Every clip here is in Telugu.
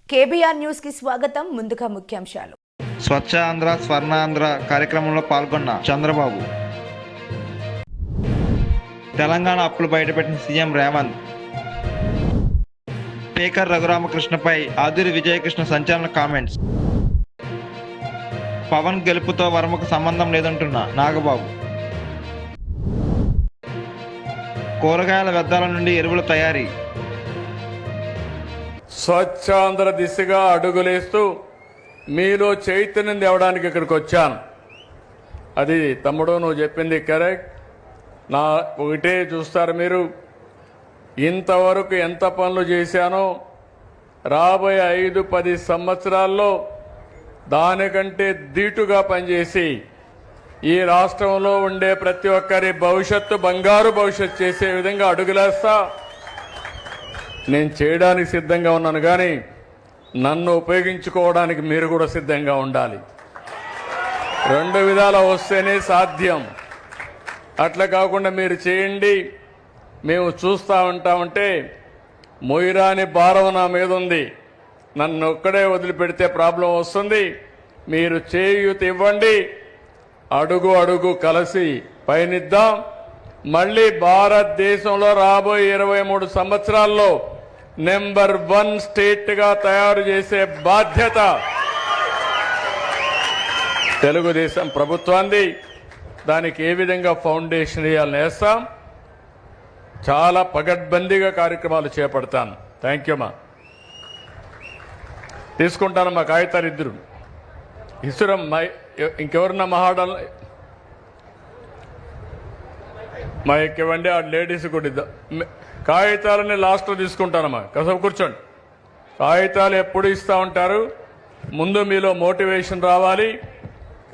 కేబీఆర్ న్యూస్ కి స్వాగతం. ముందుగా ముఖ్యాంశాలు. స్వచ్ఛ ఆంధ్ర స్వర్ణాంధ్ర కార్యక్రమంలో పాల్గొన్న చంద్రబాబు. తెలంగాణ అప్పులు బయటపెట్టిన సీఎం రేవంత్. స్పీకర్ రఘురామకృష్ణపై ఆదిరి విజయకృష్ణ సంచలన కామెంట్స్. పవన్ గెలుపుతో వర్మకు సంబంధం లేదంటున్న నాగబాబు. కూరగాయల వ్యర్థాల నుండి ఎరువుల తయారీ. స్వచ్ఛాంధ్ర దిశగా అడుగులేస్తూ మీలో చైతన్యం తేవడానికి ఇక్కడికి వచ్చాను. అది తమ్ముడు నువ్వు చెప్పింది కరెక్ట్. నా ఒకటే చూస్తారు మీరు, ఇంతవరకు ఎంత పనులు చేశానో రాబోయే 5-10 సంవత్సరాల్లో దానికంటే ధీటుగా పనిచేసి ఈ రాష్ట్రంలో ఉండే ప్రతి ఒక్కరి భవిష్యత్తు బంగారు భవిష్యత్తు చేసే విధంగా అడుగులేస్తా. నేను చేయడానికి సిద్ధంగా ఉన్నాను, కానీ నన్ను ఉపయోగించుకోవడానికి మీరు కూడా సిద్ధంగా ఉండాలి. 2 విధాలు వస్తేనే సాధ్యం. అట్లా కాకుండా మీరు చేయండి, మేము చూస్తూ ఉంటామంటే మొయిరాని భారం నా మీద ఉంది. నన్ను ఒక్కడే వదిలిపెడితే ప్రాబ్లం వస్తుంది. మీరు చేయూత ఇవ్వండి, అడుగు అడుగు కలిసి పయనిద్దాం. మళ్ళీ భారతదేశంలో రాబోయే 23 సంవత్సరాల్లో నెంబర్ 1 స్టేట్గా తయారు చేసే బాధ్యత తెలుగుదేశం ప్రభుత్వాన్ని. దానికి ఏ విధంగా ఫౌండేషన్ వేయాలని వేస్తాం. చాలా పగడ్బందీగా కార్యక్రమాలు చేపడతాను. థ్యాంక్ యూ మా. తీసుకుంటాను మా కాగితాలు ఇద్దరు ఇసురం ఇంకెవరన్నా మహాడాల మైక్ ఇవ్వండి. ఆ లేడీస్ కూడా ఇద్దాం. కాగితాలని లాస్ట్లో తీసుకుంటానమ్మా. కాసేపు కూర్చోండి. కాగితాలు ఎప్పుడు ఇస్తూ ఉంటారు, ముందు మీలో మోటివేషన్ రావాలి.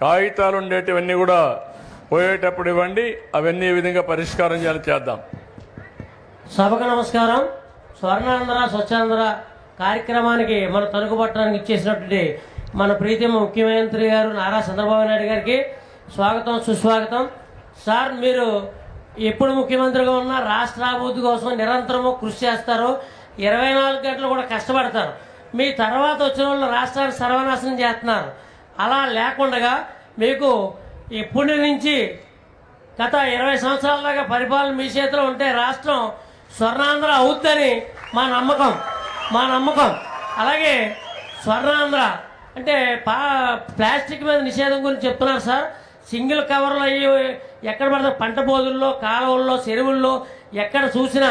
కాగితాలు ఉండేటివన్నీ కూడా పోయేటప్పుడు ఇవ్వండి. అవన్నీ ఈ విధంగా పరిష్కారం చేయాలి, చేద్దాం. సభకు నమస్కారం. స్వర్ణాంధ్ర స్వచ్ఛాంధ్ర కార్యక్రమానికి మన తణుకుపట్టణానికి ఇచ్చేసినటువంటి మన ప్రీతమ ముఖ్యమంత్రి గారు నారా చంద్రబాబు నాయుడు గారికి స్వాగతం, సుస్వాగతం. సార్, మీరు ఎప్పుడు ముఖ్యమంత్రిగా ఉన్నా రాష్ట్ర అభివృద్ధి కోసం నిరంతరము కృషి చేస్తారు, 24 గంటలు కూడా కష్టపడతారు. మీ తర్వాత వచ్చిన వాళ్ళు రాష్ట్రాన్ని సర్వనాశనం చేస్తున్నారు. అలా లేకుండా మీకు ఇప్పటి నుంచి గత 20 సంవత్సరాల దాకా పరిపాలన మీ చేతిలో ఉంటే రాష్ట్రం స్వర్ణాంధ్ర అవుద్దని మా నమ్మకం. అలాగే స్వర్ణాంధ్ర అంటే ప్లాస్టిక్ మీద నిషేధం గురించి చెప్తున్నారు సార్. సింగిల్ కవర్లు అయ్యి ఎక్కడ పడితే పంట బోధుల్లో, కాలువల్లో, చెరువుల్లో ఎక్కడ చూసినా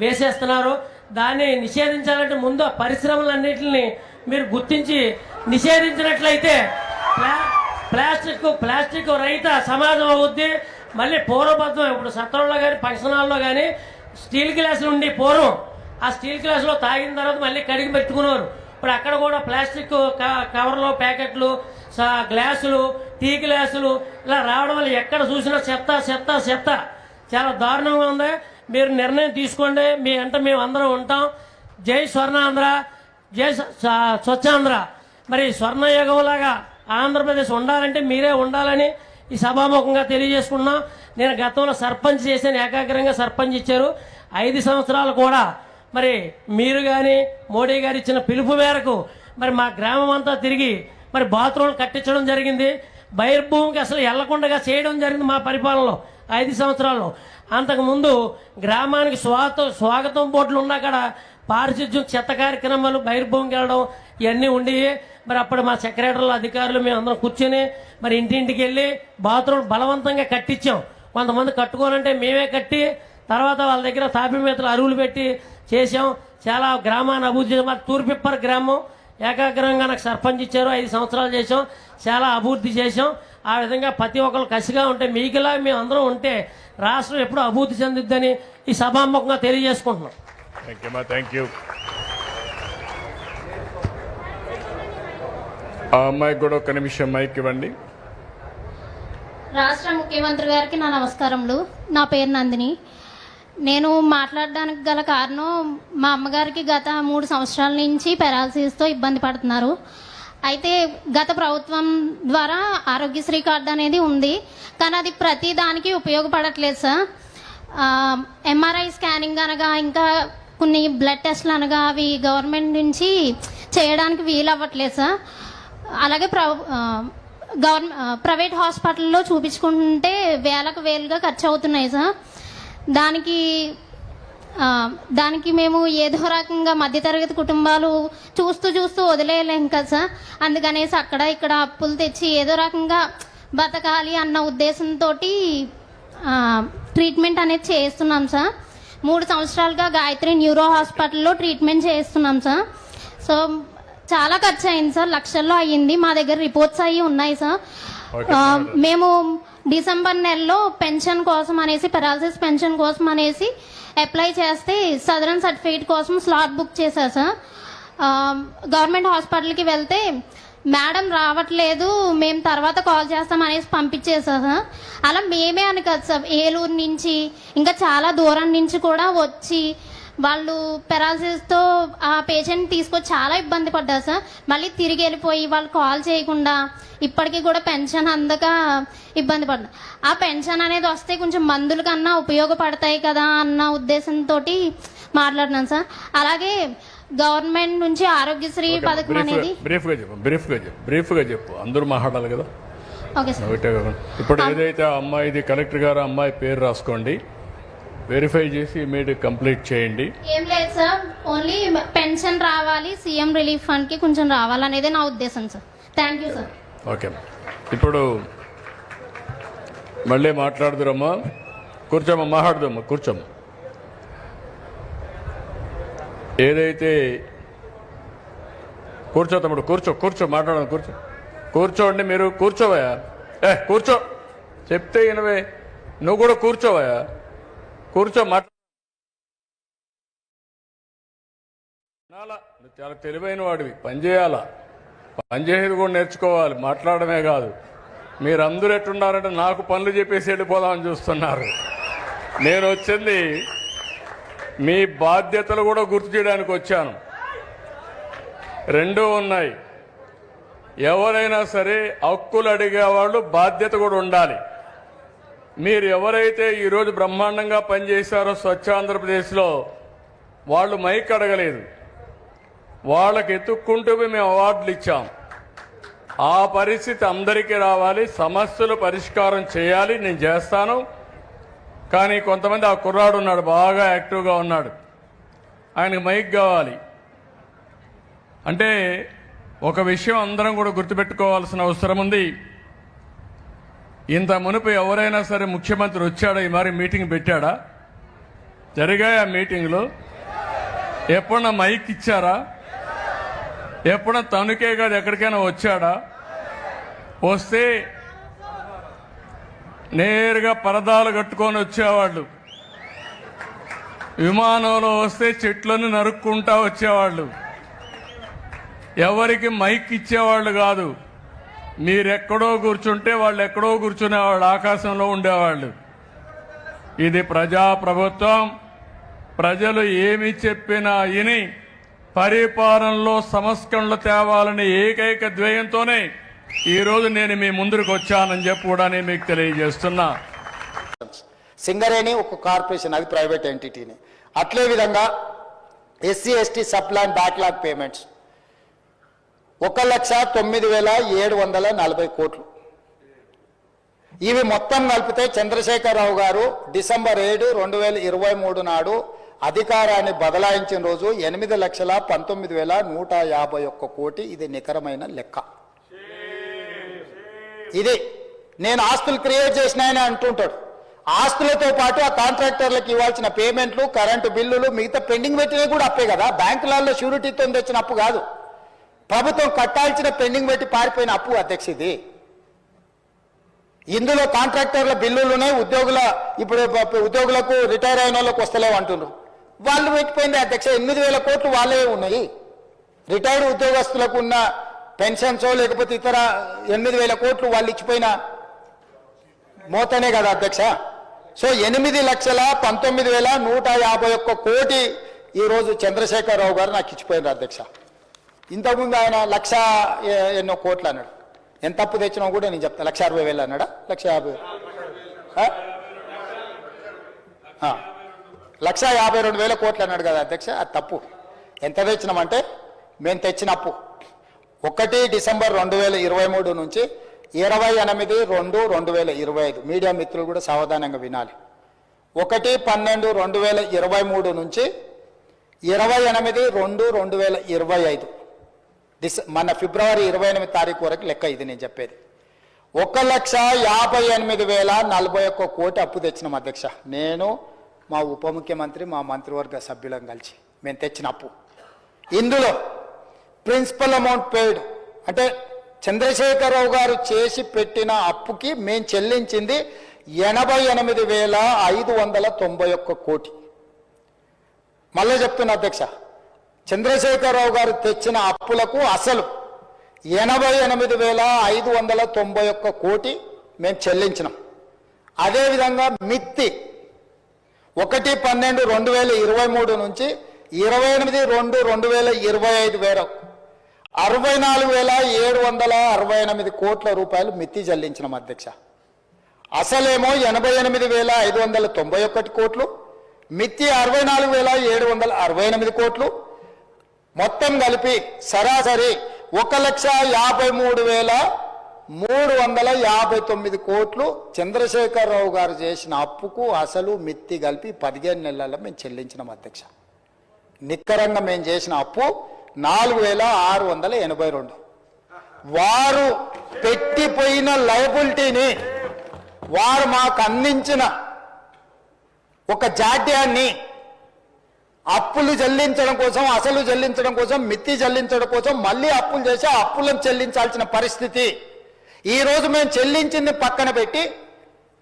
వేసేస్తున్నారు. దాన్ని నిషేధించాలంటే ముందు ఆ పరిశ్రమలన్నింటినీ మీరు గుర్తించి నిషేధించినట్లయితే ప్లాస్టిక్ రహిత సమాజం అవుద్ది. మళ్ళీ పూర్వబద్ధం ఇప్పుడు సత్రంలో కానీ ఫంక్షన్ హాల్లో కానీ స్టీల్ గ్లాసులు ఉండి పూర్వం ఆ స్టీల్ గ్లాసులో తాగిన తర్వాత మళ్ళీ కడిగి పెట్టుకునేవారు. ఇప్పుడు అక్కడ కూడా ప్లాస్టిక్ కవర్లు, ప్యాకెట్లు, గ్లాసులు, టీ గ్లాసులు ఇలా రావడం వల్ల ఎక్కడ చూసినా చెత్త చాలా దారుణంగా ఉంది. మీరు నిర్ణయం తీసుకోండి. మీ అంటే మేము అందరం ఉంటాం. జై స్వర్ణాంధ్ర, జై స్వచ్ఛాంధ్ర. మరి స్వర్ణయుగంలాగా ఆంధ్రప్రదేశ్ ఉండాలంటే మీరే ఉండాలని ఈ సభాముఖంగా తెలియజేసుకున్నాం. నేను గతంలో సర్పంచ్ చేశాను, ఏకాగ్రంగా సర్పంచ్ ఇచ్చారు. 5 సంవత్సరాలు కూడా మరి మీరు కానీ మోడీ గారు ఇచ్చిన పిలుపు మేరకు మరి మా గ్రామం అంతా తిరిగి మరి బాత్రూమ్లు కట్టించడం జరిగింది. బహిర్భూమికి అసలు వెళ్లకుండా చేయడం జరిగింది మా పరిపాలనలో 5 సంవత్సరాల్లో. అంతకుముందు గ్రామానికి స్వాగతం బోర్డులు ఉన్నా కూడా పారిశుద్ధ్యం, చెత్త కార్యక్రమాలు, బహిర్భూమికి వెళ్ళడం ఇవన్నీ ఉండి మరి అప్పుడు మా సెక్రటరీల అధికారులు మేము అందరం కూర్చొని మరి ఇంటింటికి వెళ్ళి బాత్రూమ్ బలవంతంగా కట్టించాం. కొంతమంది కట్టుకోనంటే మేమే కట్టి తర్వాత వాళ్ళ దగ్గర తాపిమేతలు అరువులు పెట్టి చేసాం. చాలా గ్రామాన్ని అభివృద్ధి చేసాం. మరి తూర్పిప్పర్ గ్రామం ఏకాగ్రంగా నాకు సర్పంచ్ ఇచ్చారు. 5 సంవత్సరాలు చేసాం, చాలా అభివృద్ధి చేసాం. ఆ విధంగా ప్రతి ఒక్కరు కసిగా ఉంటే మీకులా మేము అందరం ఉంటే రాష్ట్రం ఎప్పుడు అభివృద్ధి చెందుద్దని ఈ సభాముఖంగా తెలియజేసుకుంటున్నాం. Thank you. ఆ అమ్మాయికి కూడా 1 నిమిషం మైక్ ఇవ్వండి. రాష్ట్ర ముఖ్యమంత్రి గారికి నా నమస్కారములు. నా పేరు నందిని. నేను మాట్లాడడానికి గల కారణం, మా అమ్మగారికి గత 3 సంవత్సరాల నుంచి పెరాలసిస్తో ఇబ్బంది పడుతున్నారు. అయితే గత ప్రభుత్వం ద్వారా ఆరోగ్యశ్రీ కార్డు అనేది ఉంది, కానీ అది ప్రతి దానికి ఉపయోగపడట్లేదు సార్. ఎంఆర్ఐ స్కానింగ్ అనగా ఇంకా కొన్ని బ్లడ్ టెస్ట్లు అనగా అవి గవర్నమెంట్ నుంచి చేయడానికి వీలు అవ్వట్లేదు సార్. అలాగే ప్రైవేట్ హాస్పిటల్లో చూపించుకుంటే వేలకు వేలుగా ఖర్చు అవుతున్నాయి సార్. దానికి మేము ఏదో రకంగా మధ్యతరగతి కుటుంబాలు చూస్తూ వదిలేయలేం కదా సార్. అందుకనేసి అక్కడ ఇక్కడ అప్పులు తెచ్చి ఏదో రకంగా బతకాలి అన్న ఉద్దేశంతో ట్రీట్మెంట్ అనేది చేస్తున్నాం సార్. 3 సంవత్సరాలుగా గాయత్రి న్యూరో హాస్పిటల్లో ట్రీట్మెంట్ చేస్తున్నాం సార్. సో చాలా ఖర్చు అయింది సార్, లక్షల్లో అయ్యింది. మా దగ్గర రిపోర్ట్స్ అవి ఉన్నాయి సార్. మేము డిసెంబర్ నెలలో పెన్షన్ కోసం అనేసి, పెరాలసిస్ పెన్షన్ కోసం అనేసి అప్లై చేస్తే సదరన్ సర్టిఫికేట్ కోసం స్లాట్ బుక్ చేశారు సార్. గవర్నమెంట్ హాస్పిటల్కి వెళ్తే మేడం రావట్లేదు, మేము తర్వాత కాల్ చేస్తాం అనేసి పంపించేసారు సార్. అలా మేమే అని కదా సార్, ఏలూరు నుంచి ఇంకా చాలా దూరం నుంచి కూడా వచ్చి వాళ్ళు పెరాలసిస్తో ఆ పేషెంట్ తీసుకొచ్చి చాలా ఇబ్బంది పడ్డారు సార్. మళ్ళీ తిరిగి వెళ్ళిపోయి వాళ్ళు కాల్ చేయకుండా ఇప్పటికీ కూడా పెన్షన్ అందక ఇబ్బంది పడ్డారు. ఆ పెన్షన్ అనేది వస్తే కొంచెం మందుల కన్నా ఉపయోగపడతాయి కదా అన్న ఉద్దేశంతో మాట్లాడినాను సార్. అలాగే గవర్నమెంట్ నుంచి ఆరోగ్యశ్రీ పథకం అనేది బ్రీఫ్గా చెప్పు, అందరూ మాట్లాడాలి కదా. Okay sir. ఇప్పుడు ఏదైతే అమ్మాయిది కలెక్టర్ గారు అమ్మాయి పేరు రాసుకోండి, వెరిఫై చేసి ఇమీడియట్ కంప్లీట్ చేయండి. ఏం లేదు సార్, ఓన్లీ పెన్షన్ రావాలి, సీఎం రిలీఫ్ ఫండ్కి కొంచెం రావాలనేది నా ఉద్దేశం sir. Thank you sir. Okay, ఇప్పుడు మళ్ళీ మాట్లాడుదురమ్మా. కూర్చోమ్మా, మాట్లాడుదమ్మా, కూర్చోమ్మా. ఏదైతే కూర్చో తమ్ముడు, కూర్చో మాట్లాడదాం, కూర్చోండి. మీరు కూర్చోవయా, కూర్చో, చెప్తే వినవే. నువ్వు కూడా కూర్చోవయా, కూర్చో, మాట్లాడాలా. నువ్వు చాలా తెలివైన వాడివి, పనిచేయాలా, పనిచేసేది కూడా నేర్చుకోవాలి, మాట్లాడమే కాదు. మీరందరూ ఎట్టున్నారంటే నాకు పనులు చెప్పేసి వెళ్ళిపోదామని చూస్తున్నారు. నేను వచ్చింది మీ బాధ్యతలు కూడా గుర్తు చేయడానికి వచ్చాను. రెండూ ఉన్నాయి. ఎవరైనా సరే హక్కులు అడిగేవాళ్ళు బాధ్యత కూడా ఉండాలి. మీరు ఎవరైతే ఈరోజు బ్రహ్మాండంగా పనిచేశారో స్వచ్ఛ ఆంధ్రప్రదేశ్లో, వాళ్ళు మైక్ అడగలేదు, వాళ్ళకి ఎత్తుక్కుంటూ మేము అవార్డులు ఇచ్చాం. ఆ పరిస్థితి అందరికీ రావాలి, సమస్యలు పరిష్కారం చేయాలి, నేను చేస్తాను. కానీ కొంతమంది, ఆ కుర్రాడు ఉన్నాడు బాగా యాక్టివ్గా ఉన్నాడు, ఆయనకు మైక్ కావాలి. అంటే ఒక విషయం అందరం కూడా గుర్తుపెట్టుకోవాల్సిన అవసరం ఉంది. ఇంత మునుపు ఎవరైనా సరే ముఖ్యమంత్రి వచ్చాడా, ఈ మరి మీటింగ్ పెట్టాడా? జరిగాయి ఆ మీటింగ్లు? ఎప్పుడన్నా మైక్ ఇచ్చారా? ఎప్పుడన్నా తనుకే కాదు ఎక్కడికైనా వచ్చాడా? వస్తే నేరుగా పరదాలు కట్టుకొని వచ్చేవాళ్ళు, విమానంలో వస్తే చెట్లను నరుక్కుంటా వచ్చేవాళ్ళు, ఎవరికి మైక్ ఇచ్చేవాళ్ళు కాదు. మీరెక్కడో కూర్చుంటే వాళ్ళు ఎక్కడో కూర్చునేవాళ్ళు, ఆకాశంలో ఉండేవాళ్ళు. ఇది ప్రజాప్రభుత్వం. ప్రజలు ఏమి చెప్పినా విని పరిపాలనలో సంస్కరణలు తేవాలని ఏకైక ధ్యేయంతోనే ఈరోజు నేను మీ ముందుకు వచ్చానని చెప్పి కూడా నేను మీకు తెలియజేస్తున్నా. సింగరేణి ఒక కార్పొరేషన్, అది ప్రైవేట్ ఎంటిటీని. అట్లే విధంగా SC ST subplan backlog payments 1,09,740 కోట్లు. ఇవి మొత్తం కలిపితే చంద్రశేఖరరావు గారు డిసెంబర్ 7, 2023 నాడు అధికారాన్ని బదలాయించిన రోజు 8,19,151 కోటి. ఇది నికరమైన లెక్క. ఇది నేను ఆస్తులు క్రియేట్ చేసినాయని అంటుంటాడు. ఆస్తులతో పాటు ఆ కాంట్రాక్టర్లకు ఇవ్వాల్సిన పేమెంట్లు, కరెంటు బిల్లులు, మిగతా పెండింగ్ పెట్టినవి కూడా అప్పే కదా. బ్యాంకులలో షూరిటీతో తెచ్చిన అప్పు కాదు, ప్రభుత్వం కట్టాల్సిన పెండింగ్ పెట్టి పారిపోయిన అప్పు అధ్యక్ష ఇది. ఇందులో కాంట్రాక్టర్ల బిల్లులునే ఇప్పుడు ఉద్యోగులకు రిటైర్ అయిన వాళ్ళకు వస్తలేవు అంటున్నారు. వాళ్ళు పెట్టిపోయింది అధ్యక్ష. 8,000 కోట్లు వాళ్ళే ఉన్నాయి. రిటైర్డ్ ఉద్యోగస్తులకు ఉన్న పెన్షన్సో లేకపోతే ఇతర 8,000 కోట్లు వాళ్ళు ఇచ్చిపోయిన మోతనే కదా అధ్యక్ష. సో 8,19,151 కోటి ఈరోజు చంద్రశేఖరరావు గారు నాకు ఇచ్చిపోయినారు అధ్యక్ష. ఇంతకుముందు ఆయన 1,00,000 ఎన్నో కోట్లు అన్నాడు. ఎంత అప్పు తెచ్చినా కూడా నేను చెప్తాను. 1,60,000 అన్నాడా? 1,50,000 1,52,000 కోట్లు అన్నాడు కదా అధ్యక్ష. అది తప్పు. ఎంత తెచ్చినామంటే మేము తెచ్చిన అప్పు 1 డిసెంబర్ 2023 నుంచి 28/2/2025 మీడియా మిత్రులు కూడా సావధానంగా వినాలి. 1/12/2023 నుంచి 28/2/2025 మన ఫిబ్రవరి 28 తారీఖు వరకు లెక్క ఇది నేను చెప్పేది. 1,58,041 కోటి అప్పు తెచ్చినాం అధ్యక్ష. నేను మా ఉప ముఖ్యమంత్రి మా మంత్రివర్గ సభ్యులను కలిసి మేము తెచ్చిన అప్పు. ఇందులో ప్రిన్సిపల్ అమౌంట్ పెయిడ్ అంటే చంద్రశేఖరరావు గారు చేసి పెట్టిన అప్పుకి మేము చెల్లించింది 88,591 కోటి. మళ్ళీ చెప్తున్నా అధ్యక్ష, చంద్రశేఖరరావు గారు తెచ్చిన అప్పులకు అసలు 88,591 కోటి మేము చెల్లించినాం. అదేవిధంగా మిత్తి 1/12/2023 నుంచి 28/2/2025 వరకు 64,768 కోట్ల రూపాయలు మిత్తి చెల్లించినాం అధ్యక్ష. అసలేమో 88,591 కోట్లు, మిత్తి 64,768 కోట్లు, మొత్తం కలిపి సరాసరి 1,53,359 కోట్లు చంద్రశేఖరరావు గారు చేసిన అప్పుకు అసలు మిత్తి కలిపి 15 నెలల్లో మేము చెల్లించినాం అధ్యక్ష. నిక్కరంగా మేము చేసిన అప్పు 4,682. వారు పెట్టిపోయిన లయబిలిటీని, వారు మాకు అందించిన ఒక జాడ్యాన్ని అప్పులు చెల్లించడం కోసం, అసలు చెల్లించడం కోసం, మిత్తి చెల్లించడం కోసం మళ్ళీ అప్పులు చేసి ఆ అప్పులను చెల్లించాల్సిన పరిస్థితి. ఈరోజు మేము చెల్లించింది పక్కన పెట్టి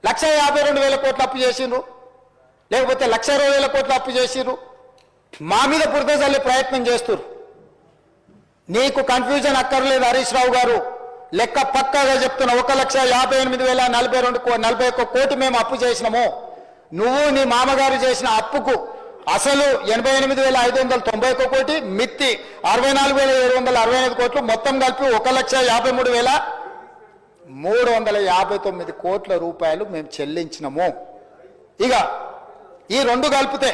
1,52,000 కోట్లు అప్పు చేసిండ్రు, లేకపోతే 1,20,000 కోట్లు అప్పు చేసిండ్రు. మా మీద బురద చల్లే ప్రయత్నం చేస్తున్నారు. నీకు కన్ఫ్యూజన్ అక్కర్లేదు హరీష్ రావు గారు, లెక్క పక్కాగా చెప్తున్నా. 1,58,042 కోటి మేము అప్పు చేసినాము. నువ్వు నీ మామగారు చేసిన అప్పుకు అసలు 88,591 కోటి, మిత్తి 64,768 కోట్లు, మొత్తం కలిపి 1,53,359 కోట్ల రూపాయలు మేము చెల్లించినాము. ఇక ఈ రెండు కలిపితే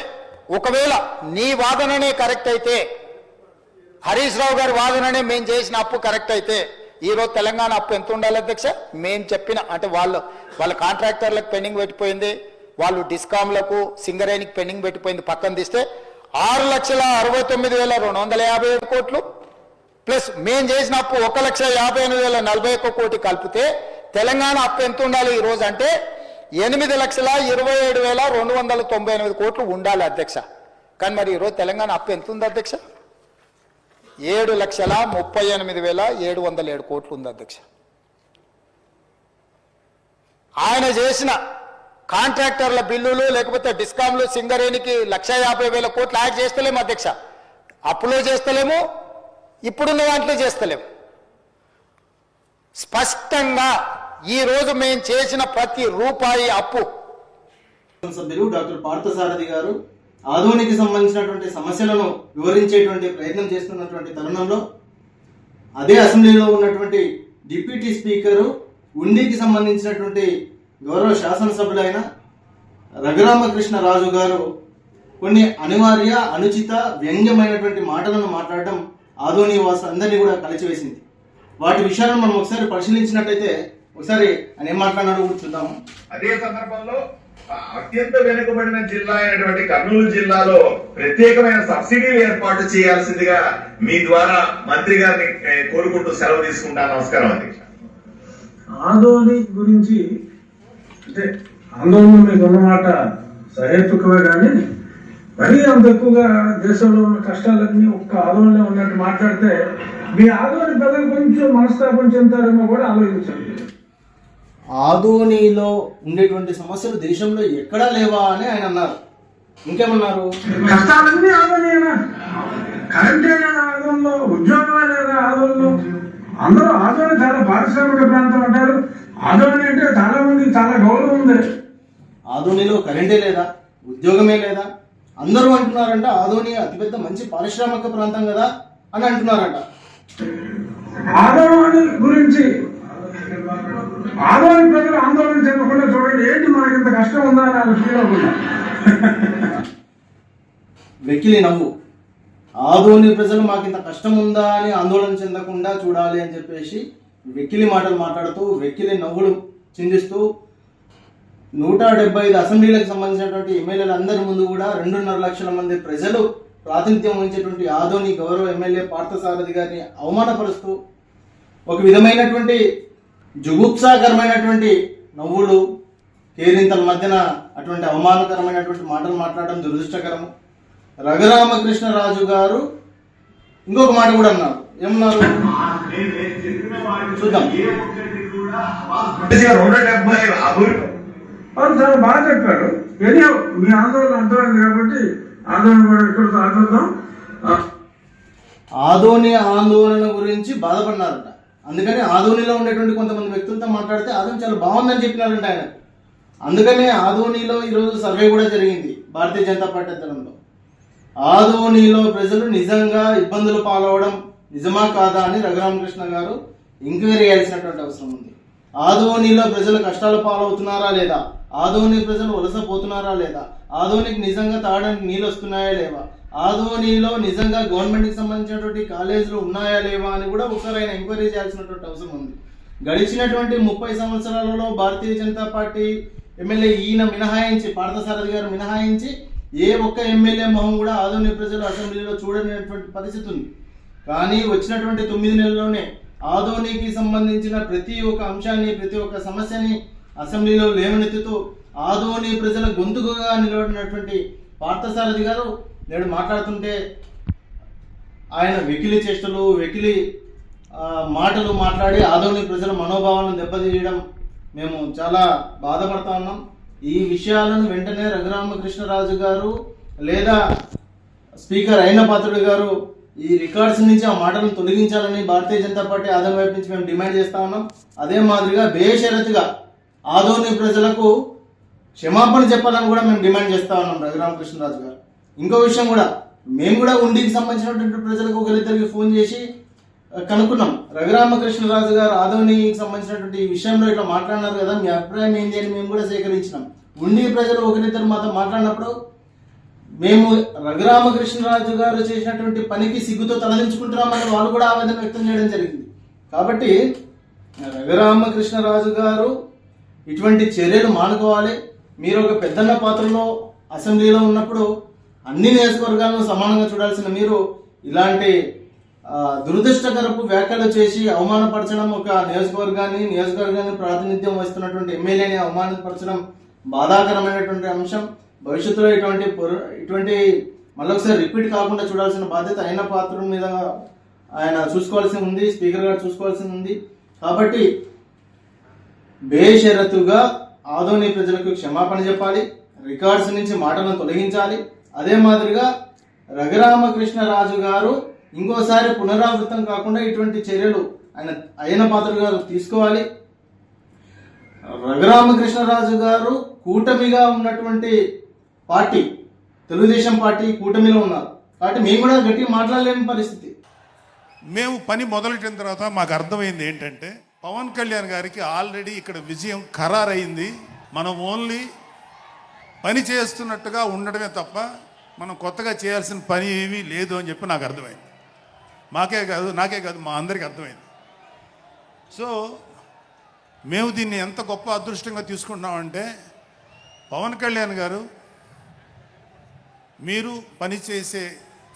ఒకవేళ నీ వాదననే కరెక్ట్ అయితే, హరీష్ రావు గారి వాదననే మేము చేసిన అప్పు కరెక్ట్ అయితే, ఈరోజు తెలంగాణ అప్పు ఎంత ఉండాలి అధ్యక్ష? మేము చెప్పిన అంటే వాళ్ళ కాంట్రాక్టర్లకు పెండింగ్ పెట్టిపోయింది, వాళ్ళు డిస్కామ్లకు సింగరేణికి పెండింగ్ పెట్టిపోయింది, పక్కన తీస్తే 6,69,257 కోట్లు ప్లస్ మేము చేసిన అప్పు 1,58,041 కోటి కలిపితే తెలంగాణ అప్పు ఎంత ఉండాలి ఈరోజు అంటే 8,27,298 కోట్లు ఉండాలి అధ్యక్ష. కానీ మరి ఈరోజు తెలంగాణ అప్పు ఎంత ఉంది అధ్యక్ష? 7,38,707 కోట్లు ఉంది అధ్యక్ష. ఆయన చేసిన కాంట్రాక్టర్ల బిల్లులు లేకపోతే డిస్కామ్లు సింగరేణికి 1,50,000 కోట్లు యాడ్ చేస్తలేము అధ్యక్ష. అప్పులో చేస్తలేము, ఇప్పుడున్న దాంట్లో చేస్తలేము. స్పష్టంగా ఈ రోజు మేము చేసిన ప్రతి రూపాయి అప్పు. సభ్యులు డాక్టర్ పార్థసారథి గారు ఆదోనికి సంబంధించినటువంటి సమస్యలను వివరించేటువంటి ప్రయత్నం చేస్తున్నటువంటి తరుణంలో అదే అసెంబ్లీలో ఉన్నటువంటి డిప్యూటీ స్పీకరు ఉండికి సంబంధించినటువంటి గౌరవ శాసనసభ్యులైన రఘురామకృష్ణరాజు గారు కొన్ని అనివార్య అనుచిత వ్యంగ్యమైనటువంటి మాటలను మాట్లాడడం ఆదోని వాసులందరినీ కూడా కలిచివేసింది. వాటి విషయాలను మనం ఒకసారి పరిశీలించినట్టయితే ఒకసారి ఆయన ఏం మాట్లాడినాడో కూడా చూద్దాము. అదే సందర్భంలో అత్యంత వెనుకబడిన జిల్లా అయినటువంటి కర్నూలు జిల్లాలో ప్రత్యేకమైన సబ్సిడీలు ఏర్పాటు చేయాల్సిందిగా మీ ద్వారా మంత్రి గారిని కోరుకుంటూ సెలవు తీసుకుంటాను. నమస్కారం అధ్యక్ష. ఆందోళన గురించి అంటే ఆందోళన మీకు ఉన్నమాట సహేతుకమే కానీ మరీ అంత ఎక్కువగా దేశంలో ఉన్న కష్టాలన్నీ ఒక్క ఆందోళన ఉన్నట్టు మాట్లాడితే మీ ఆందోళన ప్రజలు కొంచెం మనస్తాపం చెందుతారేమో కూడా ఆలోచించండి. ఆదోనిలో ఉండేటువంటి సమస్యలు దేశంలో ఎక్కడా లేవా అని ఆయన అన్నారు. ఇంకేమన్నారు? కష్టాలన్నీ ఆదోనియేనా? కరెంటే లేదా ఆదోళనలో? ఉద్యోగమే లేదా ఆదోళనలో? అందరూ ఆదోని చాలా పారిశ్రామిక ప్రాంతం అంటారు. ఆదోని అంటే చాలా మందికి చాలా గౌరవం ఉంది. ఆదోనిలో కరెంటే లేదా, ఉద్యోగమే లేదా, అందరూ అంటున్నారంట ఆదోని అతిపెద్ద మంచి పారిశ్రామిక ప్రాంతం కదా అని అంటున్నారంట. ఆదోని గురించి ఆదోని ప్రజలు ఆందోళన చెందకుండా చూడండి, ఏంటి మనకి ఇంత కష్టం ఉందా అని వాళ్ళు ఫీల్ అవ్వకుండా. వెకిలి నవ్వు. ఆదోని ప్రజలు మాకు ఇంత కష్టం ఉందా అని ఆందోళన చెందకుండా చూడాలి అని చెప్పేసి వెకిలి మాటలు మాట్లాడుతూ వెకిలి నవ్వులు చిందిస్తూ 175 అసెంబ్లీలకు సంబంధించినటువంటి ఎమ్మెల్యేలందరి ముందు కూడా 2.5 లక్షల మంది ప్రజలు ప్రాతినిధ్యం వహించేటువంటి ఆదోని గౌరవ ఎమ్మెల్యే పార్థసారథి గారిని అవమానపరుస్తూ ఒక విధమైనటువంటి జుగుప్సాకరమైనటువంటి నవ్వులు కేరింతల మధ్యన అటువంటి అవమానకరమైనటువంటి మాటలు మాట్లాడడం దురదృష్టకరము. రఘురామకృష్ణరాజు గారు ఇంకొక మాట కూడా అన్నారు. ఏమన్నారు చూద్దాం. 270 అభివృద్ధి అవును చాలా బాగా చెప్పారు. ఏదో మీ ఆందోళన అర్థమైంది కాబట్టి ఆందోళన కూడా ఇక్కడ ఆదోద్దాం. ఆదోని ఆందోళన గురించి బాధపడినారట. అందుకని ఆదోనిలో ఉండేటువంటి కొంతమంది వ్యక్తులతో మాట్లాడితే ఆదోని చాలా బాగుందని చెప్పినారంట ఆయన. అందుకనే ఆదోనిలో ఈరోజు సర్వే కూడా జరిగింది భారతీయ జనతా పార్టీ ఆధ్వర్యంలో. ఆదోనిలో ప్రజలు నిజంగా ఇబ్బందులు పాలవడం నిజమా కాదా అని రఘురామకృష్ణ గారు ఎంక్వైరీ చేయాల్సినటువంటి అవసరం ఉంది. ఆదోనిలో ప్రజలు కష్టాలు పాలవుతున్నారా లేదా, ఆదోని ప్రజలు వలసపోతున్నారా లేదా, ఆదోనికి నిజంగా తాగడానికి నీళ్ళు వస్తున్నాయా లేవా, ఆదోనిలో నిజంగా గవర్నమెంట్కి సంబంధించినటువంటి కాలేజీలు ఉన్నాయా లేవా అని కూడా ఒకసారి ఆయన ఎంక్వైరీ చేయాల్సినటువంటి అవసరం ఉంది. గడిచినటువంటి 30 సంవత్సరాలలో భారతీయ జనతా పార్టీ ఎమ్మెల్యే ఈయన మినహాయించి, పార్థసారథి గారు మినహాయించి ఏ ఒక్క ఎమ్మెల్యే మొహం కూడా ఆదోని ప్రజలు అసెంబ్లీలో చూడనటువంటి పరిస్థితి ఉంది. కానీ వచ్చినటువంటి 9 నెలల్లోనే ఆదోనికి సంబంధించిన ప్రతి ఒక్క అంశాన్ని, ప్రతి ఒక్క సమస్యని అసెంబ్లీలో లేవనెత్తుతూ ఆదోని ప్రజల గొంతుకుగా నిలబడినటువంటి పార్థసారథి గారు నేడు మాట్లాడుతుంటే ఆయన వెకిలి చేష్టలు, వెకిలి మాటలు మాట్లాడి ఆదోని ప్రజల మనోభావాలను దెబ్బతీయడం మేము చాలా బాధపడతా ఉన్నాం. ఈ విషయాలను వెంటనే రఘురామకృష్ణరాజు గారు లేదా స్పీకర్ అయినపాత్రుడు గారు ఈ రికార్డ్స్ నుంచి ఆ మాటలను తొలగించాలని భారతీయ జనతా పార్టీ ఆదోని వైపు నుంచి మేము డిమాండ్ చేస్తా ఉన్నాం. అదే మాదిరిగా బేషరతుగా ఆదోని ప్రజలకు క్షమాపణ చెప్పాలని కూడా మేము డిమాండ్ చేస్తా ఉన్నాం రఘురామకృష్ణరాజు గారు. ఇంకో విషయం కూడా, మేము కూడా ఉండికి సంబంధించినటువంటి ప్రజలకు ఒకరిద్దరికి ఫోన్ చేసి కనుక్కున్నాం. రఘురామకృష్ణరాజు గారు ఆదోనికి సంబంధించినటువంటి ఈ విషయంలో ఇట్లా మాట్లాడినారు కదా, మీ అభిప్రాయం ఏంటి అని మేము కూడా సేకరించినాం. ఉండి ప్రజలు ఒకరిద్దరు మాతో మాట్లాడినప్పుడు మేము రఘురామకృష్ణరాజు గారు చేసినటువంటి పనికి సిగ్గుతో తలదించుకుంటున్నామని వాళ్ళు కూడా ఆవేదన వ్యక్తం చేయడం జరిగింది. కాబట్టి రఘురామకృష్ణరాజు గారు ఇటువంటి చర్యలు మానుకోవాలి. మీరు ఒక పెద్దన్న పాత్రలో అసెంబ్లీలో ఉన్నప్పుడు అన్ని నియోజకవర్గాలను సమానంగా చూడాల్సిన మీరు ఇలాంటి దురదృష్టకరపు వ్యాఖ్యలు చేసి అవమానపరచడం, ఒక నియోజకవర్గాన్ని ప్రాతినిధ్యం వహిస్తున్నటువంటి ఎమ్మెల్యేని అవమానపరచడం బాధాకరమైనటువంటి అంశం. భవిష్యత్తులో ఇటువంటి మళ్ళొకసారి రిపీట్ కాకుండా చూడాల్సిన బాధ్యత అయిన పాత్ర మీద ఆయన చూసుకోవాల్సి ఉంది, స్పీకర్ గారు చూసుకోవాల్సి ఉంది. కాబట్టి బేషరతుగా ఆదోని ప్రజలకు క్షమాపణ చెప్పాలి, రికార్డ్స్ నుంచి మాటలను తొలగించాలి. అదే మాదిరిగా రఘురామకృష్ణరాజు గారు ఇంకోసారి పునరావృతం కాకుండా ఇటువంటి చర్యలు అయిన పాత్ర గారు తీసుకోవాలి. రఘురామకృష్ణరాజు గారు కూటమిగా ఉన్నటువంటి పార్టీ తెలుగుదేశం పార్టీ కూటమిలో ఉన్నారు కాబట్టి మేము కూడా గట్టిగా మాట్లాడలేని పరిస్థితి. మేము పని మొదలెట్టిన తర్వాత మాకు అర్థమైంది ఏంటంటే పవన్ కళ్యాణ్ గారికి ఆల్రెడీ ఇక్కడ విజయం ఖరారైంది. మనం ఓన్లీ పని చేస్తున్నట్టుగా ఉండడమే తప్ప మనం కొత్తగా చేయాల్సిన పని ఏమీ లేదు అని చెప్పి నాకు అర్థమైంది. నాకే కాదు మా అందరికీ అర్థమైంది. సో మేము దీన్ని ఎంత గొప్ప అదృష్టంగా తీసుకుంటున్నామంటే పవన్ కళ్యాణ్ గారు మీరు పని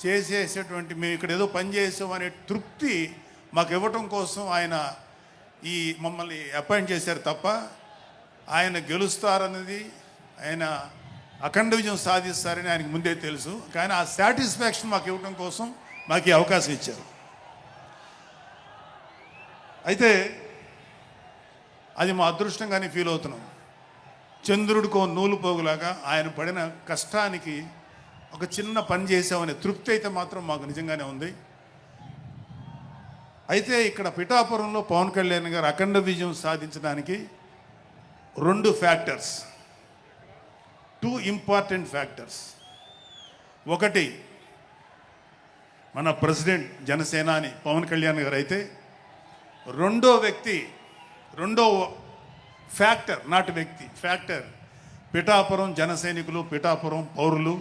చేసేసేటువంటి మేము ఇక్కడ ఏదో పని చేసాం అనే తృప్తి మాకు ఇవ్వటం కోసం ఆయన మమ్మల్ని అపాయింట్ చేశారు తప్ప ఆయన గెలుస్తారన్నది, ఆయన అఖండ విజయం సాధిస్తారని ఆయనకు ముందే తెలుసు. కానీ ఆ సాటిస్ఫాక్షన్ మాకు ఇవ్వటం కోసం మాకు ఈ అవకాశం ఇచ్చారు. అయితే అది మా అదృష్టంగానే ఫీల్ అవుతున్నాం. చంద్రుడికో నూలు పోగులాగా ఆయన పడిన కష్టానికి ఒక చిన్న పని చేసామనే తృప్తి అయితే మాత్రం మాకు నిజంగానే ఉంది. అయితే ఇక్కడ పిఠాపురంలో పవన్ కళ్యాణ్ గారు అఖండ విజయం సాధించడానికి 2 ఫ్యాక్టర్స్, 2 ఇంపార్టెంట్ ఫ్యాక్టర్స్. ఒకటి మన ప్రెసిడెంట్ జనసేనాని పవన్ కళ్యాణ్ గారు అయితే, రెండో ఫ్యాక్టర్ నాట్ వ్యక్తి, ఫ్యాక్టర్ పిఠాపురం జన సైనికులు, పిఠాపురం పౌరులు,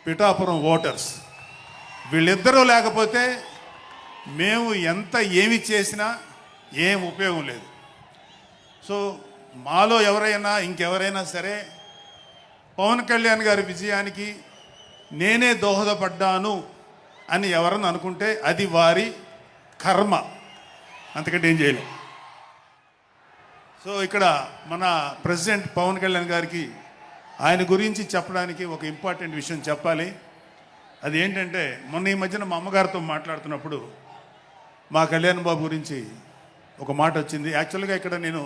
పిఠాపురం ఓటర్స్. వీళ్ళిద్దరూ లేకపోతే మేము ఎంత ఏమి చేసినా ఏం ఉపయోగం లేదు. సో మాలో ఎవరైనా ఇంకెవరైనా సరే పవన్ కళ్యాణ్ గారి విజయానికి నేనే దోహదపడ్డాను అని ఎవరన్నా అనుకుంటే అది వారి కర్మ, అంతకంటే ఏం చేయలేం. సో ఇక్కడ మన ప్రెసిడెంట్ పవన్ కళ్యాణ్ గారికి ఆయన గురించి చెప్పడానికి ఒక ఇంపార్టెంట్ విషయం చెప్పాలి. అది ఏంటంటే మొన్న ఈ మధ్యన మా అమ్మగారితో మాట్లాడుతున్నప్పుడు మా కళ్యాణ్ బాబు గురించి ఒక మాట వచ్చింది. యాక్చువల్గా ఇక్కడ నేను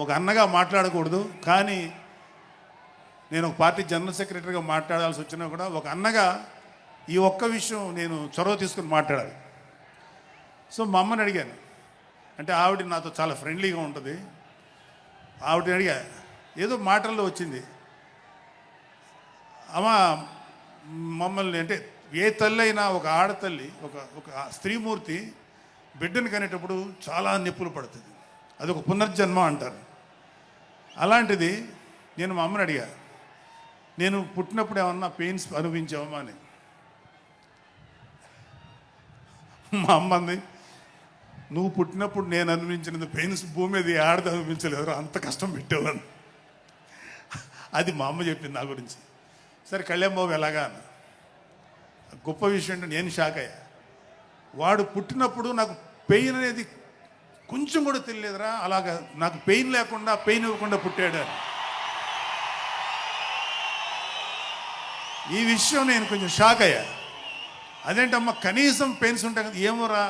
ఒక అన్నగా మాట్లాడకూడదు, కానీ నేను ఒక పార్టీ జనరల్ సెక్రటరీగా మాట్లాడాల్సి వచ్చినా కూడా ఒక అన్నగా ఈ ఒక్క విషయం నేను చొరవ తీసుకుని మాట్లాడాలి. సో మా అమ్మని అడిగాను, అంటే ఆవిడ నాతో చాలా ఫ్రెండ్లీగా ఉంటుంది. ఆవిడని అడిగా, ఏదో మాటల్లో వచ్చింది, అమ్మ మమ్మల్ని అంటే ఏ తల్లి అయినా ఒక ఆడతల్లి ఒక స్త్రీమూర్తి బిడ్డను కనేటప్పుడు చాలా నొప్పులు పడుతుంది, అదొక పునర్జన్మ అంటారు. అలాంటిది నేను మా అమ్మని అడిగా, నేను పుట్టినప్పుడు ఏమన్నా పెయిన్స్ అనుభవించావమ్మా అని. మా అమ్మ అంది, నువ్వు పుట్టినప్పుడు నేను అనుభవించిన పెయిన్స్ భూమి మీద ఆడది అనుభవించలేదు, అంత కష్టం పెట్టేవాళ్ళని. అది మా అమ్మ చెప్పింది నా గురించి. సరే కళ్యాణ్ బాబు ఎలాగా అన్న. గొప్ప విషయం అంటే నేను షాక్ అయ్యా. వాడు పుట్టినప్పుడు నాకు పెయిన్ అనేది కొంచెం కూడా తెలియదురా, అలాగా నాకు పెయిన్ లేకుండా పెయిన్ ఇవ్వకుండా పుట్టాడు అని. ఈ విషయం నేను కొంచెం షాక్ అయ్యా. అదేంటమ్మా కనీసం పెయిన్స్ ఉంటాయి కదా, ఏమోరా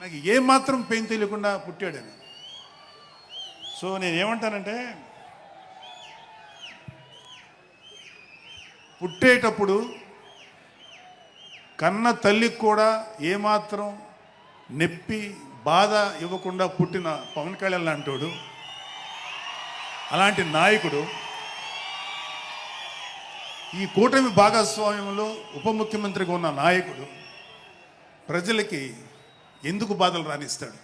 నాకు ఏమాత్రం పెయిన్ తెలియకుండా పుట్టాడని. సో నేను ఏమంటానంటే పుట్టేటప్పుడు కన్న తల్లికి కూడా ఏమాత్రం నొప్పి బాధ ఇవ్వకుండా పుట్టిన పవన్ కళ్యాణ్ లాంటోడు, అలాంటి నాయకుడు ఈ కూటమి భాగస్వామ్యంలో ఉప ముఖ్యమంత్రిగా ఉన్న నాయకుడు ప్రజలకి ఎందుకు బాధలు రానిస్తాడు?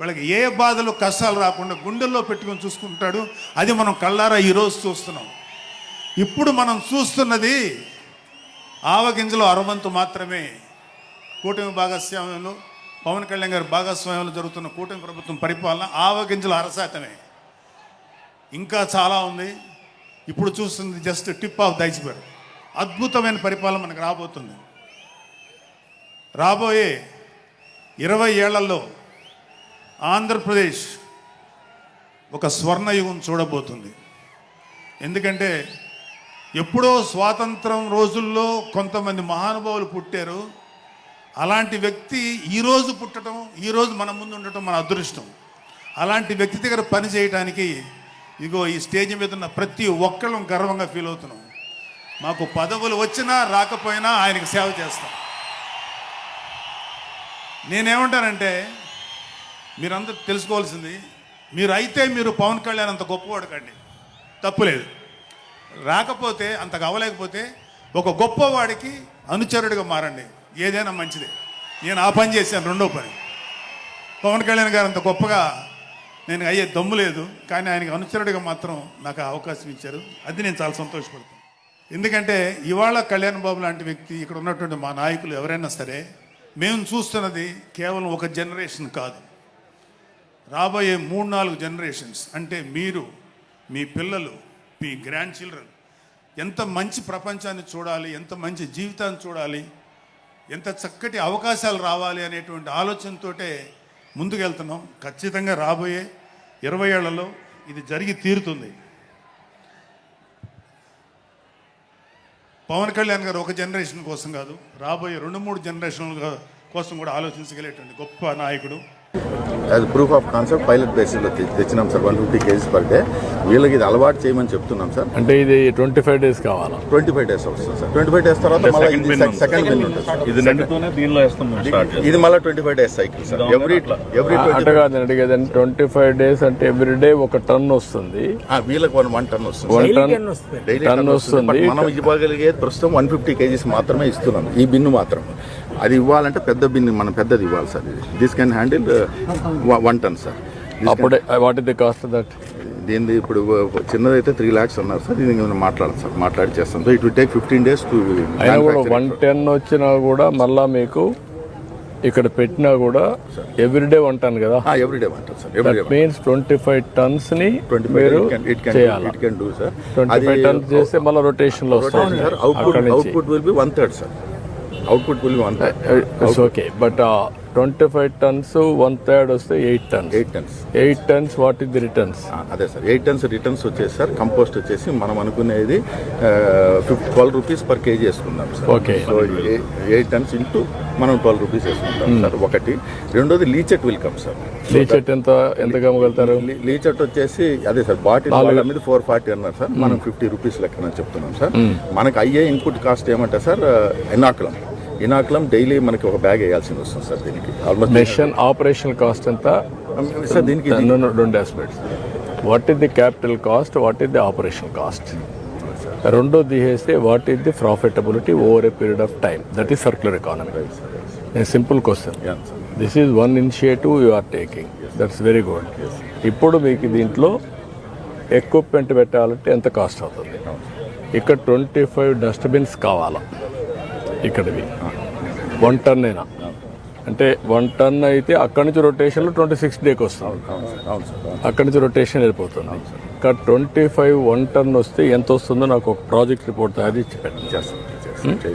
వాళ్ళకి ఏ బాధలు కష్టాలు రాకుండా గుండెల్లో పెట్టుకొని చూసుకుంటాడు. అది మనం కళ్ళారా ఈరోజు చూస్తున్నాం. ఇప్పుడు మనం చూస్తున్నది ఆవగింజలో అరవంతు మాత్రమే. కూటమి భాగస్వామ్యంలో పవన్ కళ్యాణ్ గారి భాగస్వామ్యంలో జరుగుతున్న కూటమి ప్రభుత్వం పరిపాలన ఆవగింజలు 1% ఇంకా చాలా ఉంది. ఇప్పుడు చూస్తుంది just tip of the iceberg. అద్భుతమైన పరిపాలన మనకు రాబోతుంది. రాబోయే 20 ఏళ్లలో ఆంధ్రప్రదేశ్ ఒక స్వర్ణయుగం చూడబోతుంది. ఎందుకంటే ఎప్పుడో స్వాతంత్రం రోజుల్లో కొంతమంది మహానుభావులు పుట్టారు. అలాంటి వ్యక్తి ఈరోజు పుట్టడం, ఈరోజు మన ముందు ఉండటం మన అదృష్టం. అలాంటి వ్యక్తి దగ్గర పని చేయడానికి ఇగో ఈ స్టేజ్ మీద ఉన్న ప్రతి ఒక్కళ్ళం గర్వంగా ఫీల్ అవుతున్నాం. మాకు పదవులు వచ్చినా రాకపోయినా ఆయనకు సేవ చేస్తాం. నేనేమంటానంటే మీరందరూ తెలుసుకోవాల్సింది, మీరు పవన్ కళ్యాణ్ అంత గొప్పవాడు కండి, తప్పులేదు. రాకపోతే అంతగా అవ్వలేకపోతే ఒక గొప్పవాడికి అనుచరుడిగా మారండి, ఏదైనా మంచిదే. నేను ఆ పని చేశాను. రెండో పని, పవన్ కళ్యాణ్ గారు అంత గొప్పగా నేను అయ్యే దమ్ము లేదు, కానీ ఆయనకి అనుచరుడిగా మాత్రం నాకు అవకాశం ఇచ్చారు. అది నేను చాలా సంతోషపడతాను. ఎందుకంటే ఇవాళ కళ్యాణ్ బాబు లాంటి వ్యక్తి, ఇక్కడ ఉన్నటువంటి మా నాయకులు ఎవరైనా సరే, మేము చూస్తున్నది కేవలం ఒక జనరేషన్ కాదు, రాబోయే 3-4 జనరేషన్స్. అంటే మీరు, మీ పిల్లలు, మీ గ్రాండ్ చిల్డ్రన్ ఎంత మంచి ప్రపంచాన్ని చూడాలి, ఎంత మంచి జీవితాన్ని చూడాలి, ఎంత చక్కటి అవకాశాలు రావాలి అనేటువంటి ఆలోచనతోటే ముందుకెళ్తున్నాం. ఖచ్చితంగా రాబోయే 20 ఏళ్లలో ఇది జరిగి తీరుతుంది. పవన్ కళ్యాణ్ గారు ఒక జనరేషన్ కోసం కాదు, రాబోయే 2-3 జనరేషన్ల కోసం కూడా ఆలోచించగలిగేటువంటి గొప్ప నాయకుడు. As proof of concept pilot బేసిస్లో తెచ్చినాం సార్. 150 kgs per day. వీళ్ళకి ఇది అలవాటు చేయమని చెప్తున్నాం సార్. అంటే ఇది 25 days కావాలా? 25 days వస్తుంది సార్. 25 days తర్వాత మళ్ళీ సెకండ్ బిన్ ఉంటుంది. ఇది నిండుతూనే దీనిలో వేస్తాం. ఇది మళ్ళీ 25 days సైకిల్ సార్. ఎవ్రీ అంటే కాదు అడిగేది, 25 days అంటే ఎవ్రీ డే 1 ton వస్తుంది. వీళ్ళకి 1 ton వస్తుంది. 1 ton వస్తుంది. మనం ఇవ్వగలిగేది ప్రస్తుతం 150 kgs మాత్రమే ఇస్తున్నాం. ఈ బిన్ను మాత్రం. అది ఇవ్వాలంటే పెద్ద బిన్ను, మనం పెద్దది ఇవ్వాలి సార్. ఇది this can handle 1 ton sir. అప్పుడే what is the cost that? దీనిది ఇప్పుడు చిన్నదైతే 3 lakhs అన్నారు సార్. దీనికి మనం మాట్లాడాలి సార్, మాట్లాడి చేస్తాం. So it will take 15 days to అయినా కూడా 110 వచ్చినా కూడా మళ్ళా మీకు ఇక్కడ పెట్టినా కూడా ఎవ్రీడే 1 ton కదా, ఎవ్రీడే అంటారు సార్. ఎవ్రీడే మీన్స్ 25 tons ని 25 మీరు it can చేయాలి. do sir. 25 tons చేస్తే మళ్ళీ రొటేషన్ లో వస్తుంది. Sir output will be 1/3 sir. Output will be 1/3. It's okay, but 25 tons 1/3 వస్తే 8 tons. 8 tons what is the returns? అదే సార్, 8 tons రిటర్న్స్ వచ్చేసి సార్. కంపోస్ట్ వచ్చేసి మనం అనుకునేది 12 rupees per kg వేసుకుందాం sir. Okay, so 8 tons into మనం 12 rupees వేసుకుంటాం సార్. ఒకటి. రెండోది లీచెట్ విల్ కమ్ సార్. లీచెట్ ఎంత కమ్మగలుగుతారు? లీచెట్ వచ్చేసి అదే సార్, బాటిల్ వాళ్ళ మీద 440 అన్నారు సార్. మనం 50 rupees లెక్కన చెప్తున్నాం సార్. మనకు అయ్యే ఇన్పుట్ కాస్ట్ ఏమంటే సార్, ఇనాకులం డైలీ మనకి ఒక బ్యాగ్ వేయాల్సింది వస్తుంది సార్. దీనికి ఆల్మోస్ట్ మిషన్ ఆపరేషనల్ కాస్ట్ ఎంత సార్? దీనికి 2 aspects. What is the capital cost, what is the operational cost? రెండో తీసేస్తే what is the profitability over a period of time? That is circular economy. Simple question. This is one initiative you are taking, that's very good. ఇప్పుడు మీకు దీంట్లో ఎక్విప్మెంట్ పెట్టాలంటే ఎంత కాస్ట్ అవుతుంది? ఇక్కడ 25 డస్ట్బిన్స్ కావాలా ఇక్కడివి? 1 ton అయినా అంటే 1 ton అయితే అక్కడి నుంచి రొటేషన్లో 26 days వస్తుంది. అక్కడి నుంచి రొటేషన్ వెళ్ళిపోతుంది. ఇక్కడ 25 1 ton వస్తే ఎంత వస్తుందో నాకు ఒక ప్రాజెక్ట్ రిపోర్ట్ తయారు చేసి పెట్టండి.